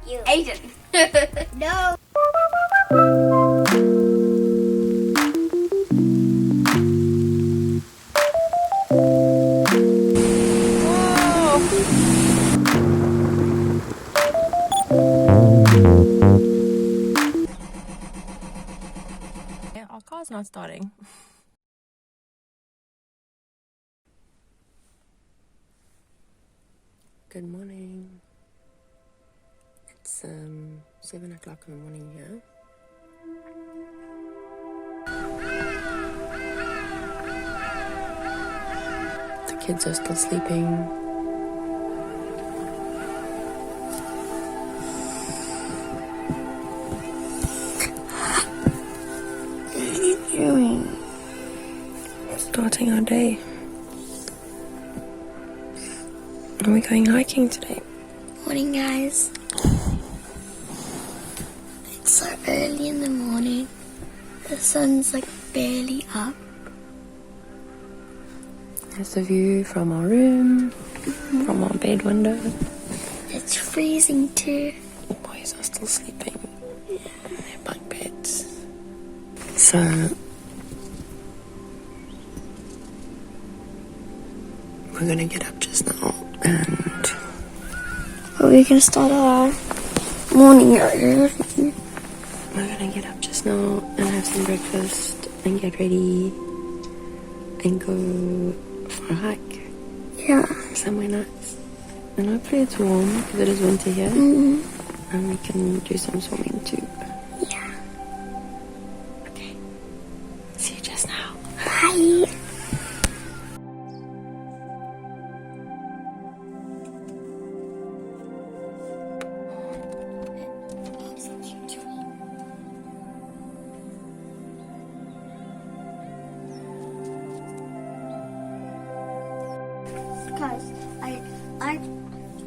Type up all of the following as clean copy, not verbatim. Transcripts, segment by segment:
You. Aiden. No. Yeah, our car's not starting. Good morning. It's 7 o'clock in the morning here. The kids are still sleeping. What are you doing? Starting our day. Are we going hiking today? Morning, guys. It's so early in the morning. The sun's like barely up. There's the view from our room, from our bed window. It's freezing too. The boys are still sleeping in their bunk beds. So, we're gonna get up just now and We're gonna start our morning early. we're gonna get up just now and have some breakfast and get ready and go for a hike Yeah. somewhere nice. And hopefully it's warm because it is winter here. And we can do some swimming too. Yeah. Okay. See you just now. Bye. Guys, I like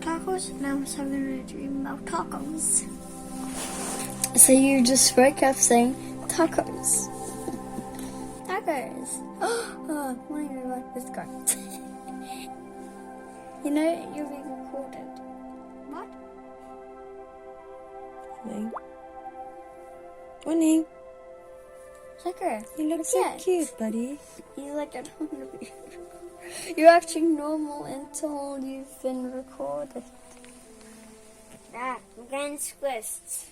tacos and I was having a dream about tacos. So you just woke up saying tacos. Tacos. Oh, morning everyone. Let's go. You know you're being recorded. What? Morning. Morning. Tucker, You look so cute, buddy. You like I don't want to be. You're acting normal until you've been recorded. Ah, I'm getting squished.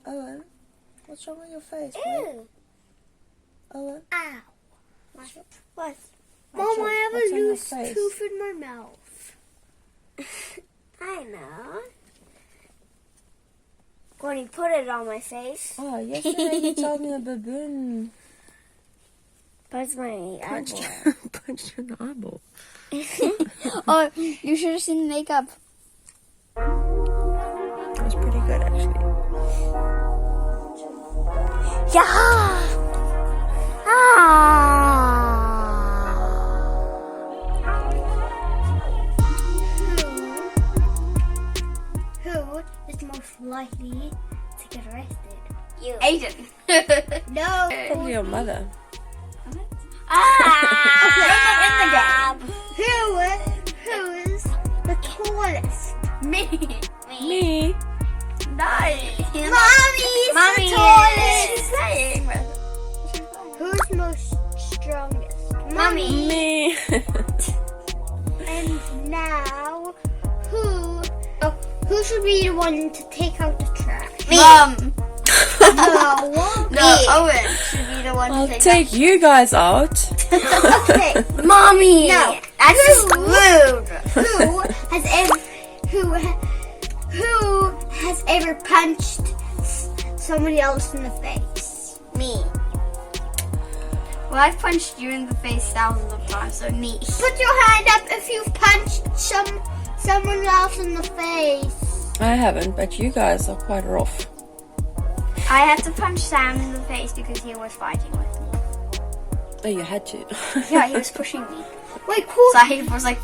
Owen, what's wrong with your face? Ew. Owen, Ow. What? Mom, I have what's a on your loose face? tooth in my mouth. I know. Courtney, put it on my face. Oh, yesterday you told me a baboon That's my punched eyeball. punched you in the eyeball. Oh, you should have seen the makeup. It was pretty good, actually. Yeah. Ah. Who is most likely to get arrested? You. Aiden. No. Probably your mother. Ah. Who is the tallest? Me. Me? Nice. Mommy's Mommy the tallest. is saying. Who's most strongest? Mommy. Me. And now, who should be the one to take out the trash? Mom. No. No, Owen should be the one I'll to take you guys out. Okay. Mommy. No. That's just rude. Who has ever punched somebody else in the face? Me. Well, I've punched you in the face thousands of times, so me. Put your hand up if you've punched someone else in the face. I haven't, but you guys are quite rough. I had to punch Sam in the face because he was fighting with me. Oh, you had to. Yeah, he was pushing me. Wait, Courtney. So he was like,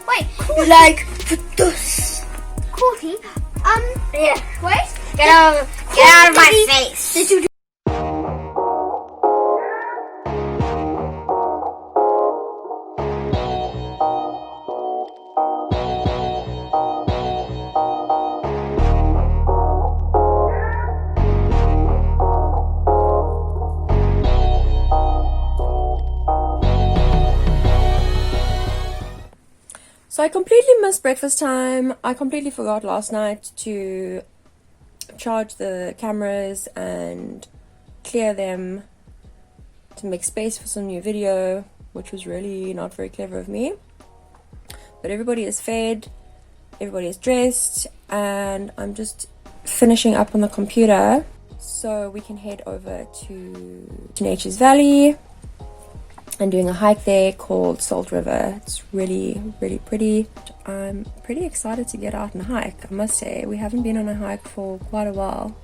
Wait, Courtney. like this. Courtney. Yeah. Wait. Get out of my face. Did you So I completely missed breakfast time. I completely forgot last night to charge the cameras and clear them to make space for some new video, which was really not very clever of me. But everybody is fed, everybody is dressed, and I'm just finishing up on the computer so we can head over to Nature's Valley and doing a hike there called Salt River. It's really, really pretty. I'm pretty excited to get out and hike, I must say. We haven't been on a hike for quite a while,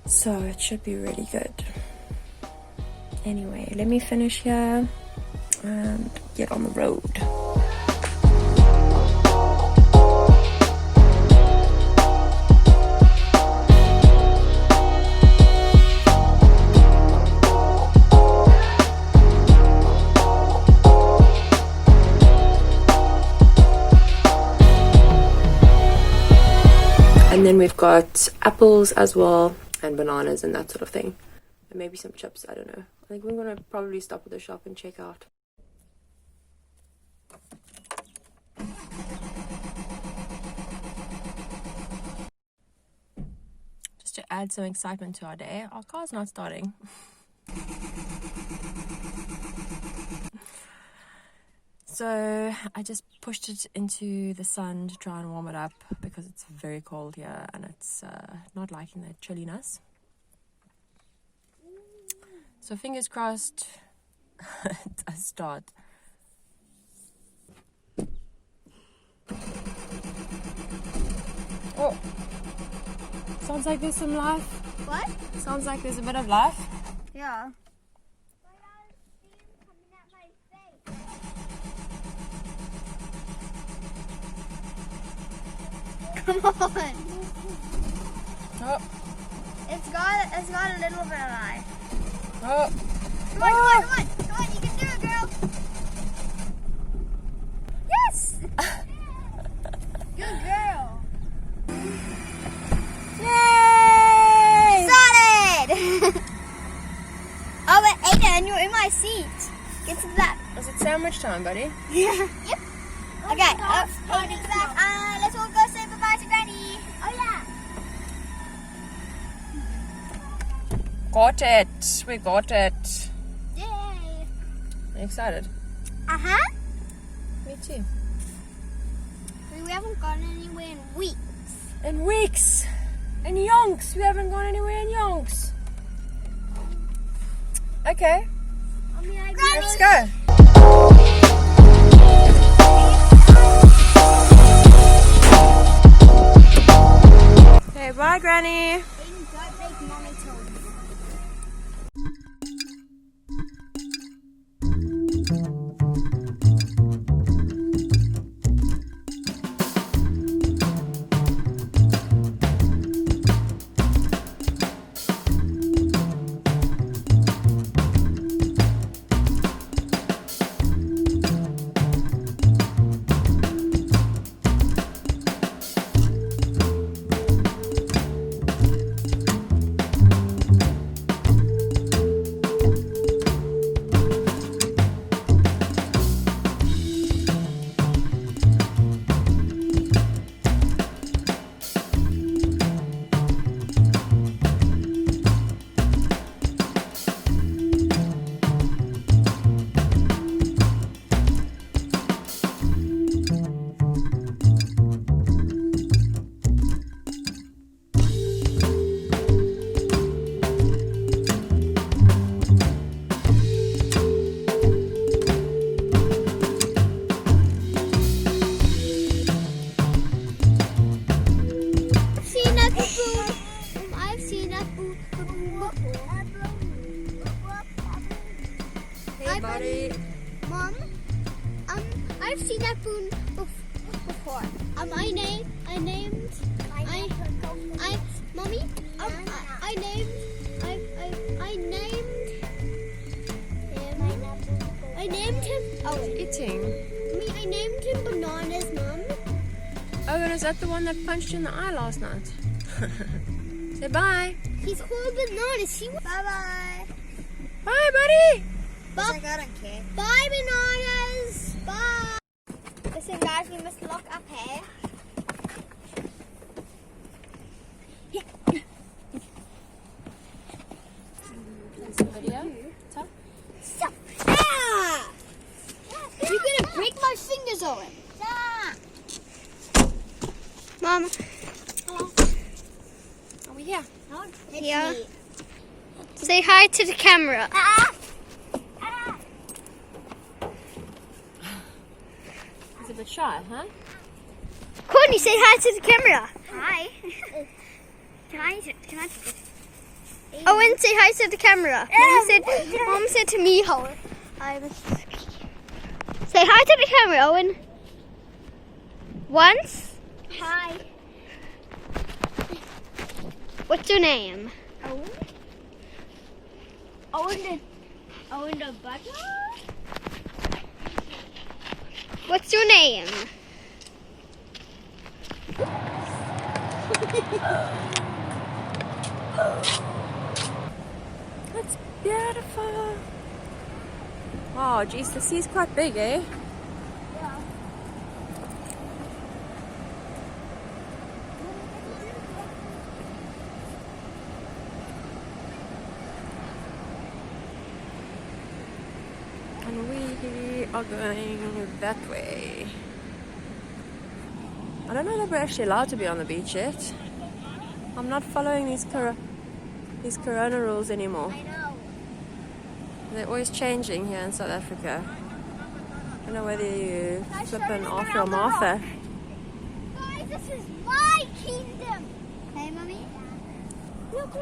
so it should be really good. Anyway, let me finish here and get on the road. And then we've got apples as well, and bananas and that sort of thing. And maybe some chips, I don't know. I think we're going to probably stop at the shop and check out. Just to add some excitement to our day, our car's not starting. So I just pushed it into the sun to try and warm it up because it's very cold here and it's not liking the chilliness. So fingers crossed it does start. Oh, sounds like there's some life. What? Sounds like there's a bit of life. Yeah. Come on. Oh, It's got a little bit of life. oh. Come on, come on, come on, you can do it, girl. Yes! Good girl. Yay! Started! Oh, but Aiden, you're in my seat. Get to that. Is it sandwich time, buddy? Yeah. Yep. Okay, Aiden's back. Let's all go say bye-bye to Granny. Oh, yeah. Got it. We got it. Yay. I'm excited. Uh-huh. Me too. We haven't gone anywhere in weeks. In weeks. In yonks. We haven't gone anywhere in yonks. Okay, let's go. Okay, bye, Granny. Don't make mommy tell you. Hey, buddy. Mom, I've seen that spoon before. Mommy, I named him. Oh, Eating. I named him Bananas, Mom. Oh, and is that the one that punched you in the eye last night? Say bye. He's called Bananas. Bye-bye. Bye, buddy. Bye. I don't care. Bye, Bananas. Bye. Listen, guys, we must lock up here. Stop. Ah! You're gonna break my fingers, Owen. Mom, Are we here? Yeah. Say hi to the camera. He's a bit shy, huh? Courtney, say hi to the camera. Hi. Can I take it? Owen, say hi to the camera. Mom said to me, Owen. Say hi to the camera, Owen. Once. Hi. What's your name? Owen the butler? What's your name? That's beautiful. Wow, geez, the sea's quite big, eh? And we are going that way. I don't know that we're actually allowed to be on the beach yet. I'm not following these corona rules anymore. I know. They're always changing here in South Africa. I don't know whether you flip an Arthur or Martha. Guys, this is my kingdom. Hey, Mummy. Look.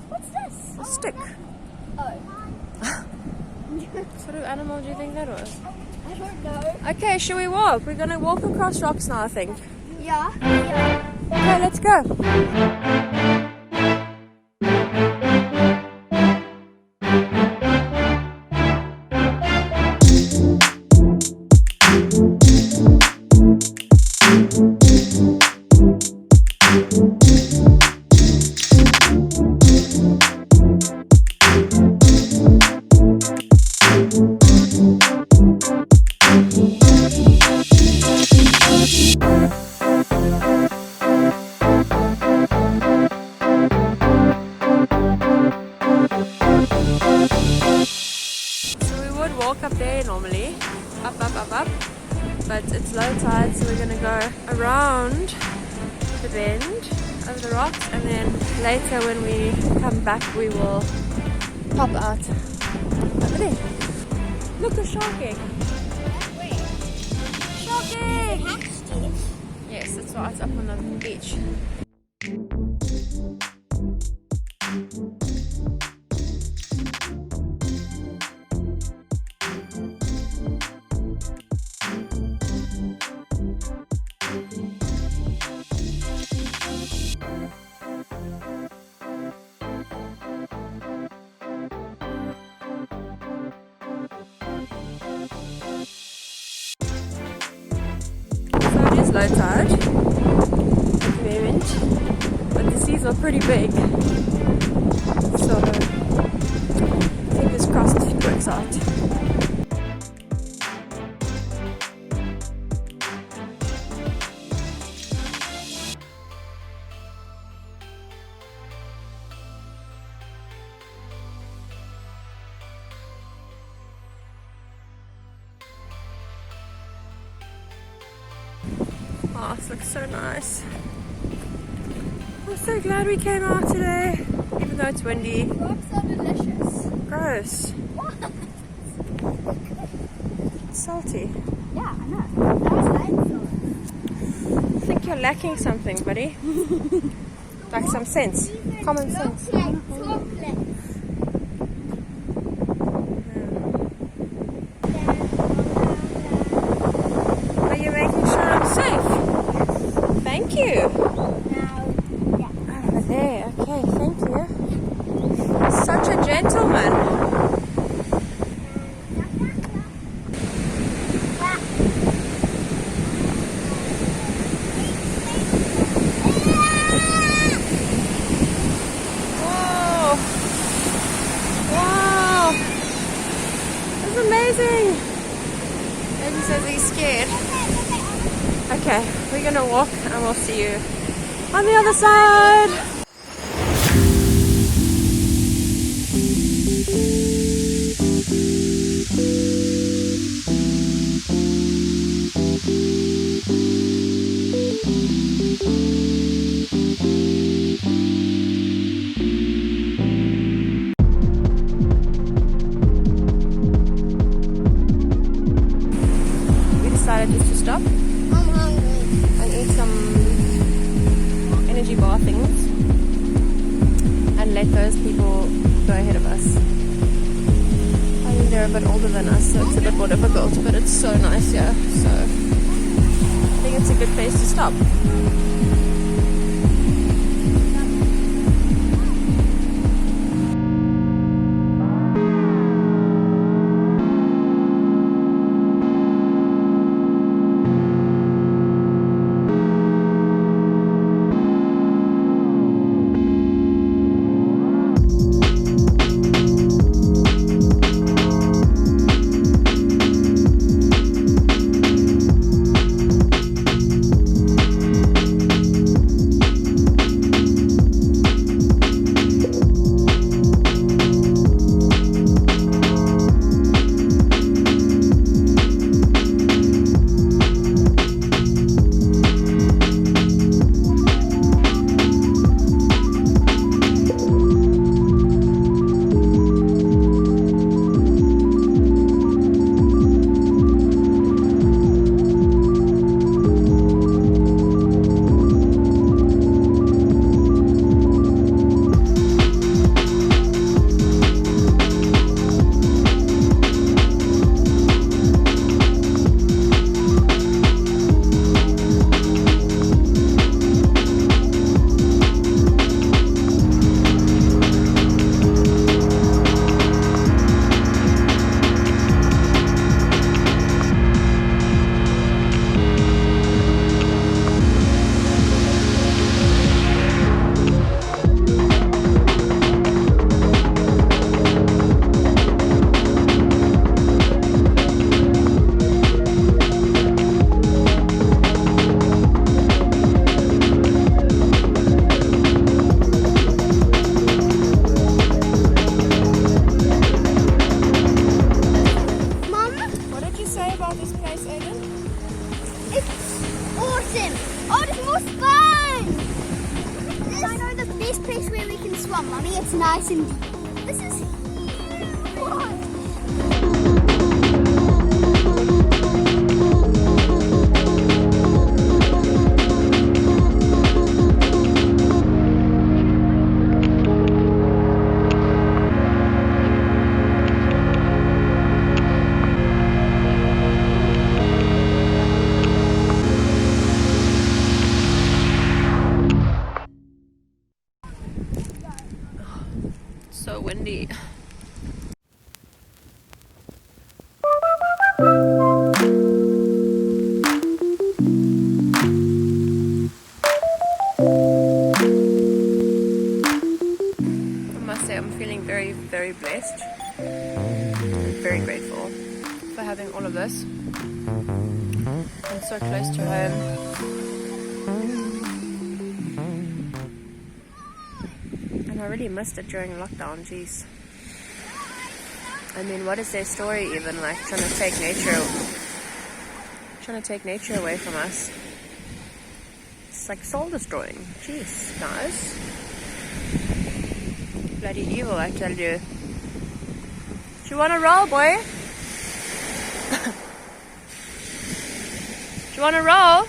What's this? A stick. Oh. What sort of animal do you think that was? I don't know. Okay, shall we walk? We're gonna walk across rocks now, I think. Yeah. Okay, let's go. Walk up there normally, up, but it's low tide, so we're gonna go around the bend over the rocks, and then later when we come back we will pop out over there. Look, a shark egg. Shark egg! Yes, it's right up on the beach. Low tide at the moment, but the seas are pretty big, so fingers crossed it works out. Oh, this looks so nice. I'm so glad we came out today, even though it's windy. Rocks are delicious. Gross. What? It's salty. Yeah, I know. That was nice. I think you're lacking something, buddy. Like some sense. Common sense. Chocolate. Are you making sure I'm safe? Thank you. Over there. Okay, thank you. Such a gentleman. Whoa. Okay, we're gonna walk and we'll see you on the other side. We decided just to stop I'm hungry. and eat some energy bar things and let those people go ahead of us. I think they're a bit older than us, so it's a bit more difficult, but it's so nice here, so I think it's a good place to stop. Mommy, it's nice and deep. This is so windy. I must say I'm feeling very, very blessed. Very grateful for having all of this. I'm so close to home. I really missed it during lockdown, jeez. I mean, what is their story even, like trying to take nature away from us? It's like soul destroying. Jeez, guys. Bloody evil, I tell you. Do you wanna roll, boy? Do you wanna roll?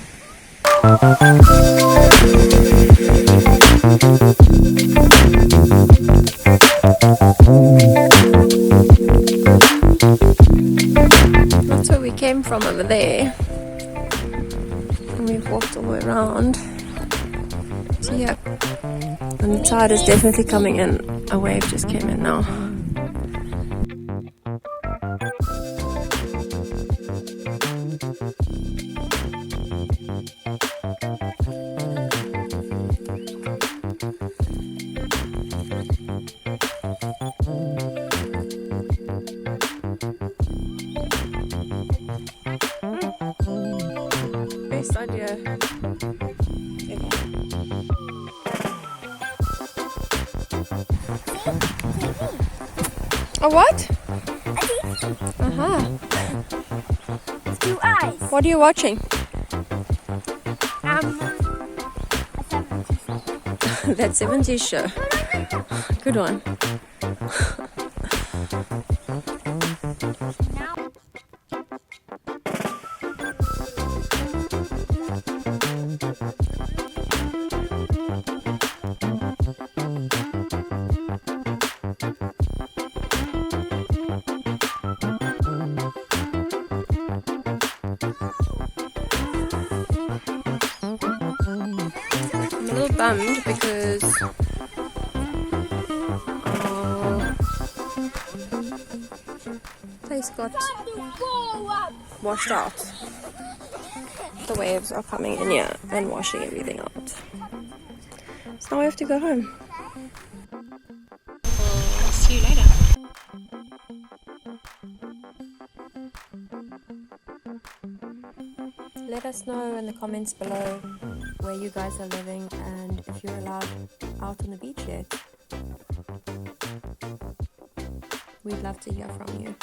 That's where we came from over there. And we've walked all the way around. So yeah. And the tide is definitely coming in. A wave just came in now. Best idea A what? A TV. Uh-huh. With 2 eyes. What are you watching? A 70s. That 70s show. Good one. I'm a little bummed because place got washed out. The waves are coming in here and washing everything out. So now we have to go home. See you later. Let us know in the comments below where you guys are living and if you're allowed out on the beach yet. We'd love to hear from you.